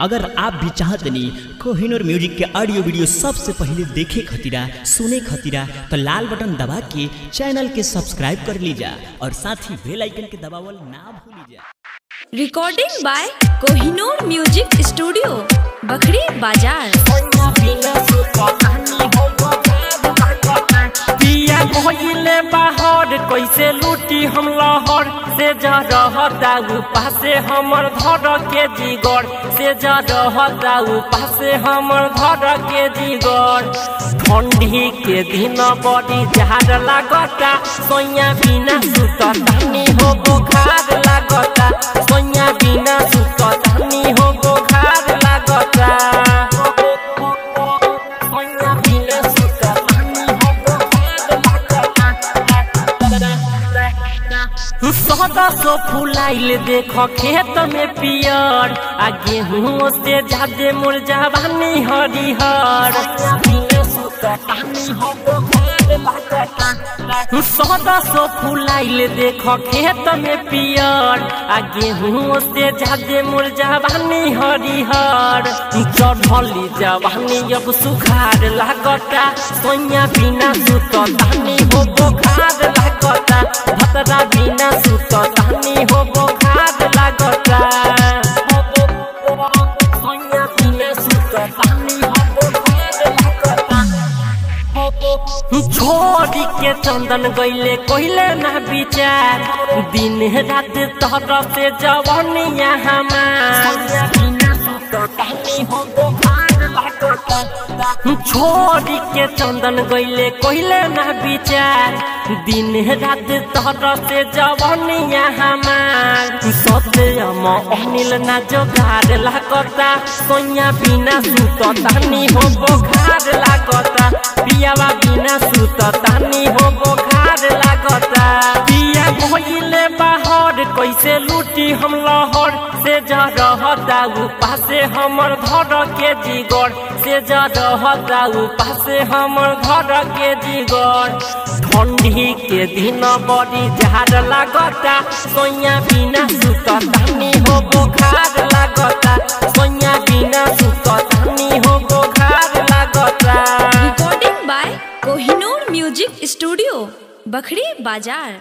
अगर आप भी चाहतनी कोहिनूर म्यूजिक के ऑडियो वीडियो सबसे पहले देखे खतीरा सुने खतीरा तो लाल बटन दबा के चैनल के सब्सक्राइब कर लीजा और साथ ही बेल आइकन के दबावल ना भूलिजा। Recording by Kohinoor music studio Bakhri Bazar. पहिले बाहर कैसे लूटी हम लहर से जा रहता पासे हमर घर के जिगर से जा रहता पासे हमर घर के जिगर। ठंडी के दिन बड़ी झाड़ लागता सोया बिना सुतनी हो बुखार लागता सोया बिना सुतनी हो बुखार लागता। सदा सो फुलाइल देख खेत में पियर आ गेहूं से ज्यादा मोर जवानी हरिहर। सदा सो फुलाइल देख खेत में पियर आ गेहूं से ज्यादा मोर जवानी हरिहर। चढ़ली जवानी अब सुखार लागता सोया बिना सुतनी हो बुखार लागता भतरा बिना सुतनी हो बुखार लागता। सोया बिना सुतनी हो बुखार लागता। छोड़ी के चंदन गईले कोइले ना विचार दिन रात तोहरा से जवानिया हमार बिना सुतनी हो बुखार लागता। छोड़ी के चंदन गईले कोइले ना विचार दिन रात तोहरा से जवानिया हमार। सत्यम अनिल ना जोगार लागता सोया बिना सुतनी हो बुखार लागता पियावा बिना सुतनी हो बुखार लागता। पिया गईले बाहर कैसे लूटी हम लहर से जा रहता पासे हमर घर के जिगर से जा रहता पासे हमर घर के जिगर। ठंडी के दिन बड़ी झाड़ लागता सोया बिना सुतनी हो बुखार लागता सोया बिना सुतनी हो बुखार लागता। Recording by Kohinoor music studio Bakhri बाजार।